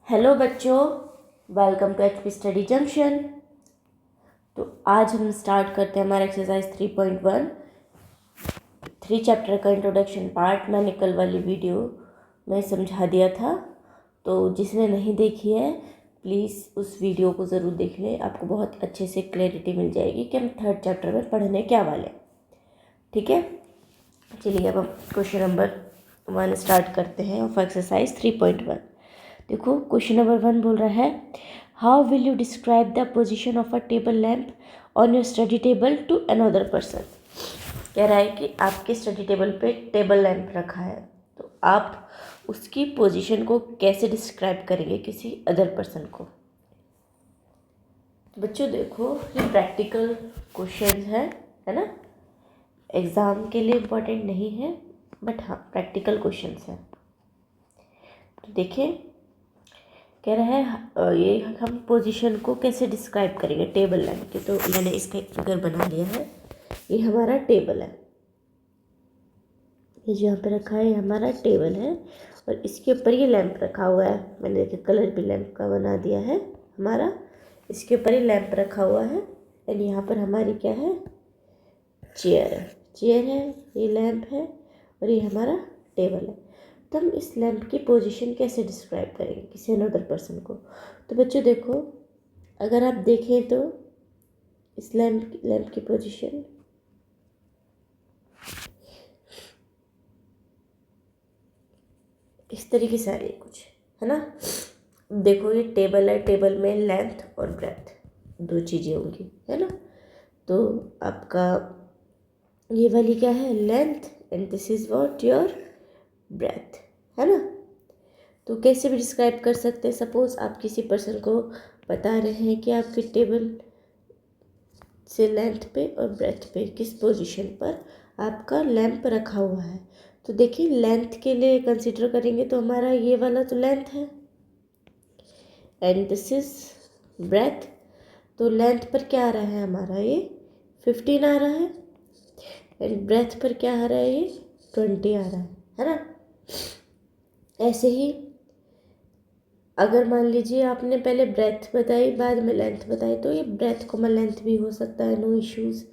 Hello बच्चों, welcome to HP study junction. तो आज हम स्टार्ट करते हैं हमारा एक्सरसाइज 3.1 3 चैप्टर का इंट्रोडक्शन पार्ट। मैंने कल वाली वीडियो में समझा दिया था, तो जिसने नहीं देखी है प्लीज़ उस वीडियो को ज़रूर देख लें। आपको बहुत अच्छे से क्लैरिटी मिल जाएगी कि हम 3rd चैप्टर में पढ़ने क्या वाले हैं। ठीक है, चलिए अब हम क्वेश्चन नंबर 1 स्टार्ट करते हैं ऑफ एक्सरसाइज 3.1। देखो क्वेश्चन नंबर 1 बोल रहा है, how will you describe the position of a table lamp on your study table to another person. कह रहा है कि आपके स्टडी टेबल पे टेबल लैम्प रखा है, तो आप उसकी पोजीशन को कैसे डिस्क्राइब करेंगे किसी अदर पर्सन को। तो बच्चों देखो, ये प्रैक्टिकल क्वेश्चन है ना, एग्ज़ाम के लिए इम्पोर्टेंट नहीं है, बट हाँ प्रैक्टिकल क्वेश्चन है। तो देखिए, कह रहा है ये हम पोजीशन को कैसे डिस्क्राइब करेंगे टेबल लैम्प के। तो मैंने इसका एक फिगर बना लिया है। ये हमारा टेबल है, ये जो यहाँ पे रखा है ये हमारा टेबल है, और इसके ऊपर ये लैंप रखा हुआ है। मैंने देखिए कलर भी लैंप का बना दिया है हमारा। इसके ऊपर ये लैंप रखा हुआ है, एंड यहाँ पर हमारी क्या है, चेयर है, ये लैंप है, और ये हमारा टेबल है। तो हम इस लैंप की पोजीशन कैसे डिस्क्राइब करेंगे किसी अनदर पर्सन को। तो बच्चों देखो, अगर आप देखें तो इस लैंप की पोजीशन इस तरीके से आ रही है कुछ, है ना। देखो ये टेबल है, टेबल में लेंथ और ब्रेथ 2 चीज़ें होंगी, है ना। तो आपका ये वाली क्या है, length, and this is what your breadth, है ना। तो कैसे भी डिस्क्राइब कर सकते हैं। सपोज आप किसी पर्सन को बता रहे हैं कि आपके टेबल से लेंथ पे और ब्रेथ पे किस पोजीशन पर आपका लैंप रखा हुआ है। तो देखिए लेंथ के लिए कंसीडर करेंगे तो हमारा ये वाला तो लेंथ है, एंड दिस इज ब्रेथ। तो लेंथ पर क्या आ रहा है हमारा, ये 15 आ रहा है, एंड ब्रेथ पर क्या आ रहा है, ये 20 आ रहा है ना। ऐसे ही अगर मान लीजिए आपने पहले ब्रेथ बताई बाद में लेंथ बताई, तो ये ब्रेथ को लेंथ भी हो सकता है, नो इश्यूज़।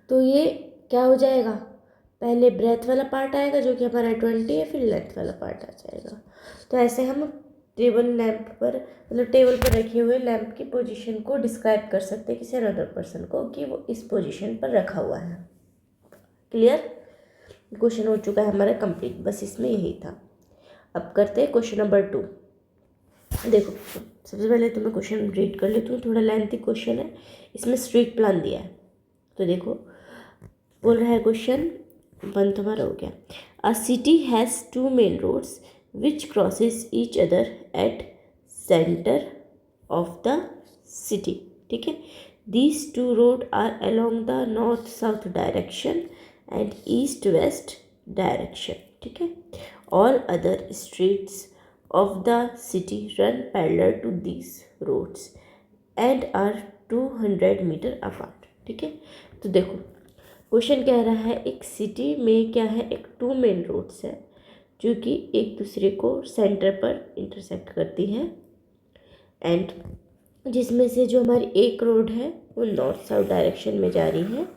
तो ये क्या हो जाएगा, पहले ब्रेथ वाला पार्ट आएगा जो कि हमारा 20 है, फिर लेंथ वाला पार्ट आ जाएगा। तो ऐसे हम टेबल लैंप पर मतलब टेबल पर रखे हुए लैंप की पोजीशन को डिस्क्राइब कर सकते हैं किसी अदर पर्सन को कि वो इस पोजीशन पर रखा हुआ है। क्लियर, क्वेश्चन हो चुका है हमारा कंप्लीट, बस इसमें यही था। अब करते हैं क्वेश्चन नंबर 2। देखो सबसे पहले तो मैं क्वेश्चन रीड कर लेती हूँ, थोड़ा लेंथी क्वेश्चन है, इसमें स्ट्रीट प्लान दिया है। तो देखो बोल रहा है क्वेश्चन 1 तुम्हारा हो गया, a city has 2 main roads which crosses each other at centre of the city. ठीक है, these 2 road are along the north south direction and east west direction. ठीक है, all other streets of the city run parallel to these roads and are 200 metre apart। ठीक है, तो देखो question कह रहा है एक सिटी में क्या है, एक 2 मेन रोड्स है जो कि एक दूसरे को सेंटर पर इंटरसेक्ट करती हैं, एंड जिसमें से जो हमारी एक रोड है वो नॉर्थ साउथ डायरेक्शन में जा रही है,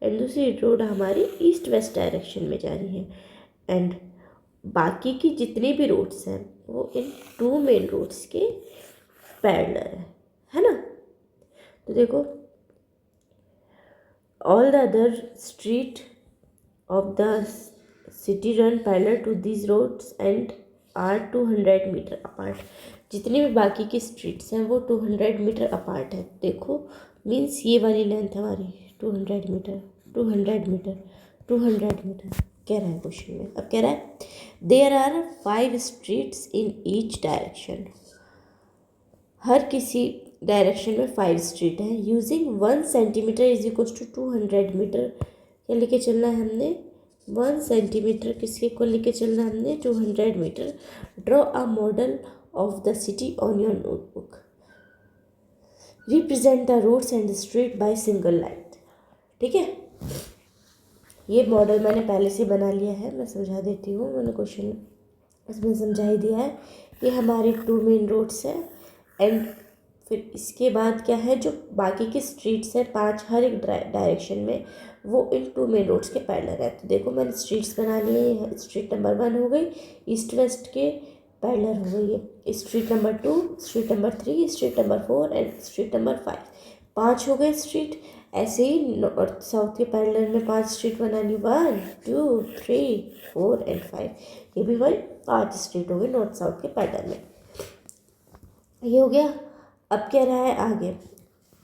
एंड दूसरी रोड हमारी ईस्ट वेस्ट डायरेक्शन में जा रही है, एंड बाकी की जितनी भी रोड्स हैं वो इन 2 मेन रोड्स के पैरेलल है ना। तो देखो all the other street of the city run parallel to this roads and are 200 metre apart. जितनी भी बाकी की स्ट्रीट्स हैं वो 200 मीटर अपार्ट है। देखो मीन्स ये वाली लेंथ हमारी 200 मीटर 200 मीटर 200 मीटर कह रहा है क्वेश्चन में। अब कह रहा है there are 5 streets in each direction, हर किसी डायरेक्शन में 5 स्ट्रीट हैं। Using 1 centimetre is equal to 200 metre. क्या लेके चलना है हमने, 1 सेंटीमीटर किसके को लेके चलना है हमने, 200 metre. Draw a model of the city on your notebook, represent the roads and street by single line. ठीक है, ये मॉडल मैंने पहले से बना लिया है, मैं समझा देती हूँ। मैंने क्वेश्चन इसमें समझा ही दिया है ये हमारे 2 मेन रोड्स हैं। एंड फिर इसके बाद क्या है, जो बाकी की स्ट्रीट्स हैं 5 हर एक डायरेक्शन में, वो इन 2 मेन रोड्स के पैरेलल है। तो देखो मैंने स्ट्रीट्स बना लिए। स्ट्रीट नंबर 1 हो गई, ईस्ट वेस्ट के पैरेलल हो गई है। Street number 2, street number 3, street number 4 and street number 5, 5 हो गए स्ट्रीट। ऐसे ही नॉर्थ साउथ के पैरेलल में 5 स्ट्रीट बनानी, 1 2 3 4 एंड 5। ये भी वही 5 स्ट्रीट हो गए नॉर्थ साउथ के पैरेलल में। ये हो गया। अब क्या रहा है आगे,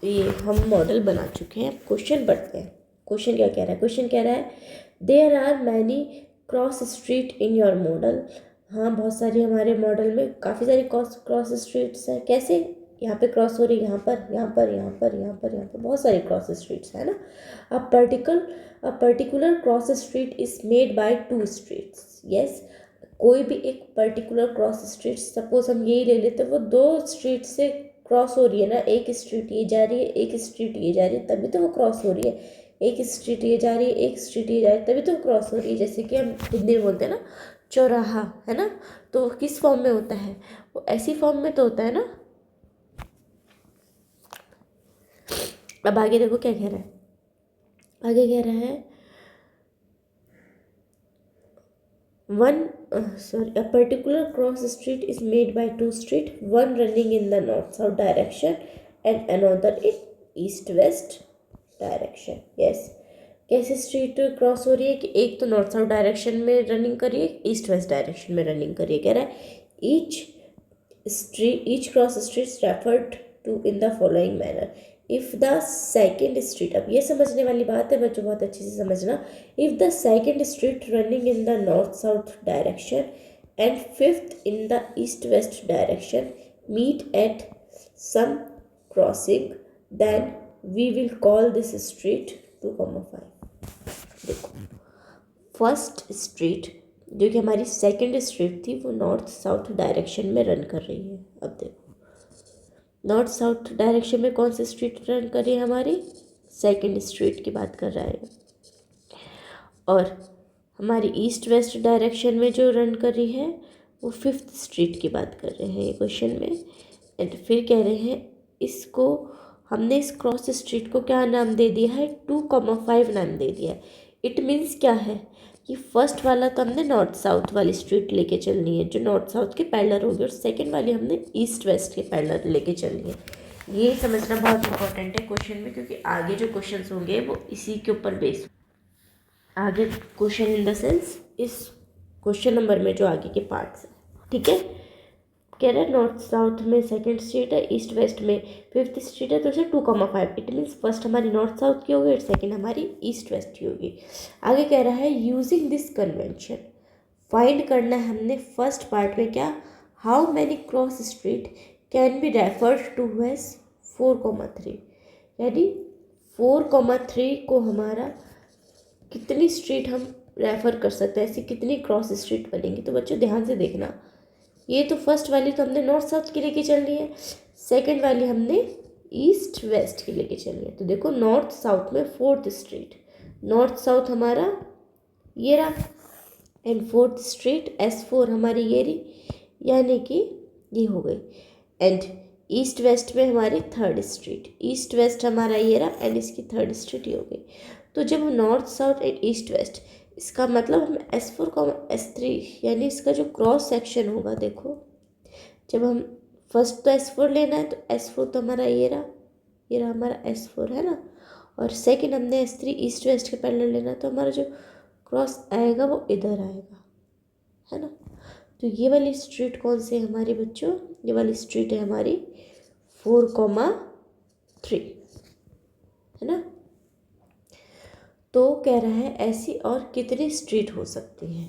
ये हम मॉडल बना चुके हैं। क्वेश्चन पढ़ते हैं। क्वेश्चन क्या कह रहा है? क्वेश्चन कह रहा है there are many cross street in your model. हाँ, बहुत सारी हमारे मॉडल में काफ़ी सारी क्रॉस स्ट्रीट्स हैं। कैसे? यहाँ पे क्रॉस हो रही है, यहाँ पर, यहाँ पर, यहाँ पर, यहाँ पर, यहाँ पर, बहुत सारी क्रॉस स्ट्रीट्स है ना। A particular cross street is made by 2 streets. Yes, कोई भी एक पर्टिकुलर क्रॉस स्ट्रीट, सपोज हम यही ले लेते, वो 2 स्ट्रीट से क्रॉस हो रही है ना। एक स्ट्रीट ये जा रही है, एक स्ट्रीट ये जा रही है, तभी तो वो क्रॉस हो रही है। एक स्ट्रीट ये जा रही है, एक स्ट्रीट ये जा रही है, तभी तो वो क्रॉस हो रही है। जैसे कि हम हिंदी में बोलते हैं ना, चौराहा, है ना। तो किस फॉर्म में होता है? वो ऐसी फॉर्म में तो होता है ना। अब आगे देखो क्या कह रहा है। आगे कह रहा है a particular cross street is made by 2 street, one running in the north south direction and another in east west direction. Yes, कैसे स्ट्रीट क्रॉस हो रही है कि एक तो नॉर्थ साउथ डायरेक्शन में रनिंग कर रही है, ईस्ट वेस्ट डायरेक्शन में रनिंग कर रही है। कह रहा है each cross street is referred to in the following manner. If the second street, अब ये समझने वाली बात है बच्चों, बहुत अच्छे से समझना। If the second street running in the north south direction and fifth in the east west direction meet at some crossing, then we will call this street 2,5. देखो, फर्स्ट स्ट्रीट जो कि हमारी सेकंड स्ट्रीट थी, वो north south direction में run कर रही है। अब देखो, नॉर्थ साउथ डायरेक्शन में कौन सी स्ट्रीट रन कर रही है? हमारी सेकंड स्ट्रीट की बात कर रहा है। और हमारी ईस्ट वेस्ट डायरेक्शन में जो रन कर रही है, वो 5th स्ट्रीट की बात कर रहे हैं ये क्वेश्चन में। एंड फिर कह रहे हैं इसको, हमने इस क्रॉस स्ट्रीट को क्या नाम दे दिया है? 2,5 नाम दे दिया है। इट मीन्स क्या है कि फर्स्ट वाला तो हमने नॉर्थ साउथ वाली स्ट्रीट लेके चलनी है, जो नॉर्थ साउथ के पैरेलल होगी, और सेकंड वाली हमने ईस्ट वेस्ट के पैरेलल लेके चलनी है। ये समझना बहुत इंपॉर्टेंट है क्वेश्चन में, क्योंकि आगे जो क्वेश्चंस होंगे वो इसी के ऊपर बेस। आगे क्वेश्चन इन द सेंस इस क्वेश्चन नंबर में जो आगे के पार्ट्स हैं, ठीक है। कह रहे हैं नॉर्थ साउथ में सेकंड स्ट्रीट है, ईस्ट वेस्ट में 5th स्ट्रीट है, तो उसे 2,5। इट मीन्स फर्स्ट हमारी नॉर्थ साउथ की होगी और सेकंड हमारी ईस्ट वेस्ट की होगी। आगे कह रहा है यूजिंग दिस कन्वेंशन फाइंड करना है हमने फर्स्ट पार्ट में क्या, how many cross street can be referred to as 4,3, यानी 4,3 को हमारा कितनी स्ट्रीट हम रेफ़र कर सकते हैं, ऐसी कितनी क्रॉस स्ट्रीट बनेंगी। तो बच्चों ध्यान से देखना, ये तो फर्स्ट वाली तो हमने नॉर्थ साउथ की लेके चलनी है, सेकंड वाली हमने ईस्ट वेस्ट की लेके चलनी है। तो देखो नॉर्थ साउथ में 4th स्ट्रीट, नॉर्थ साउथ हमारा ये रहा, एंड 4th स्ट्रीट S4 हमारी ये रही, यानी कि ये हो गई। एंड ईस्ट वेस्ट में हमारी 3rd स्ट्रीट, ईस्ट वेस्ट हमारा ये रहा, एंड इसकी 3rd स्ट्रीट ये हो गई। तो जब north south and east waste, इसका मतलब हम S4, S3, यानी इसका जो क्रॉस सेक्शन होगा, देखो जब हम फर्स्ट तो S4 लेना है, तो S4 तो हमारा ये रहा हमारा S4 है ना, और सेकंड हमने S3 ईस्ट वेस्ट के पैरेलल लेना, तो हमारा जो क्रॉस आएगा वो इधर आएगा, है ना। तो ये वाली स्ट्रीट कौन सी है हमारी बच्चों? ये वाली स्ट्रीट है हमारी 4,3, है ना। तो कह रहा है ऐसी और कितनी स्ट्रीट हो सकती है,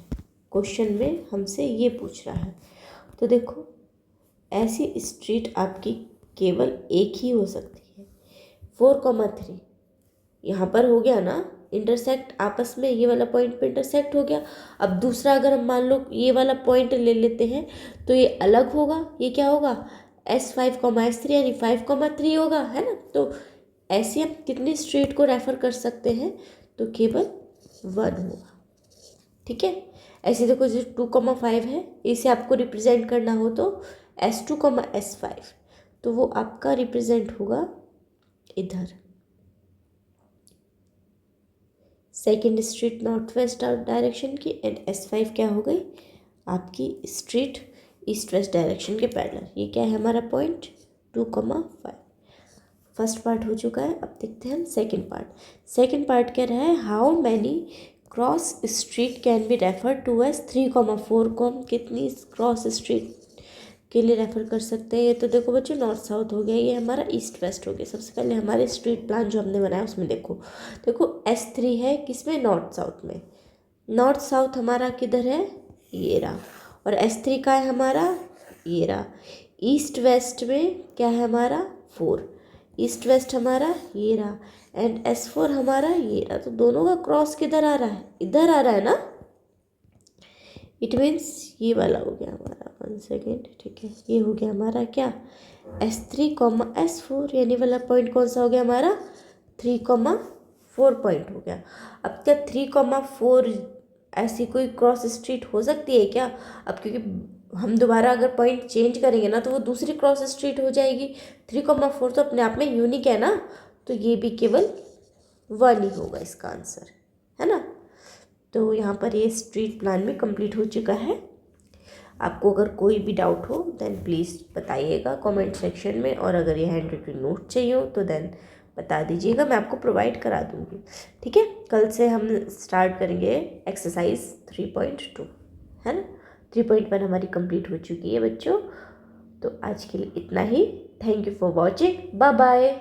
क्वेश्चन में हमसे ये पूछ रहा है। तो देखो ऐसी स्ट्रीट आपकी केवल एक ही हो सकती है, 4,3 यहाँ पर हो गया ना, इंटरसेक्ट आपस में, ये वाला पॉइंट पे इंटरसेक्ट हो गया। अब दूसरा अगर हम मान लो ये वाला पॉइंट ले लेते हैं, तो ये अलग होगा, ये क्या होगा S5, S3, यानी 5,3 होगा, है ना। तो ऐसे हम कितनी स्ट्रीट को रेफ़र कर सकते हैं? तो केवल 1 होगा, ठीक है। ऐसे देखो जो 2,5 है, इसे आपको रिप्रेजेंट करना हो तो S2, S5, तो वो आपका रिप्रेजेंट होगा इधर। Second street north west direction की, एंड S5 क्या हो गई आपकी स्ट्रीट ईस्ट वेस्ट डायरेक्शन के पैरेलल। ये क्या है हमारा पॉइंट 2,5। फर्स्ट पार्ट हो चुका है। अब देखते हैं हम सेकेंड पार्ट। सेकेंड पार्ट कह रहा है how many cross street can be refer to as 3,4 को हम कितनी क्रॉस स्ट्रीट के लिए रेफर कर सकते हैं। ये तो देखो बच्चों नॉर्थ साउथ हो गया, ये हमारा ईस्ट वेस्ट हो गया। सबसे पहले हमारे स्ट्रीट प्लान जो हमने बनाया उसमें देखो S3 है किसमें, नॉर्थ साउथ में। नॉर्थ साउथ हमारा किधर है, ये रहा। और S3 का है हमारा, ये रहा। ईस्ट वेस्ट में क्या है हमारा 4, ईस्ट वेस्ट हमारा ये रहा। एंड S4 हमारा ये रहा। तो दोनों का क्रॉस किधर आ रहा है, इधर आ रहा है ना। इट मीन्स ये वाला हो गया हमारा, 1 सेकेंड, ठीक है, ये हो गया हमारा क्या S3, S4, यानी वाला पॉइंट कौन सा हो गया हमारा 3,4 पॉइंट हो गया। अब क्या 3,4 ऐसी कोई क्रॉस स्ट्रीट हो सकती है क्या। अब क्योंकि हम दोबारा अगर पॉइंट चेंज करेंगे ना तो वो दूसरी क्रॉस स्ट्रीट हो जाएगी। 3,4 तो अपने आप में यूनिक है ना, तो ये भी केवल 1 ही होगा इसका आंसर, है ना। तो यहाँ पर ये स्ट्रीट प्लान भी कंप्लीट हो चुका है। आपको अगर कोई भी डाउट हो देन प्लीज़ बताइएगा कमेंट सेक्शन में, और अगर ये हैंड रिटन नोट चाहिए हो तो देन बता दीजिएगा, मैं आपको प्रोवाइड करा दूँगी। ठीक है, कल से हम स्टार्ट करेंगे एक्सरसाइज 3.2, है ना। 3.1 हमारी कंप्लीट हो चुकी है बच्चों। तो आज के लिए इतना ही। Thank you for watching, bye bye.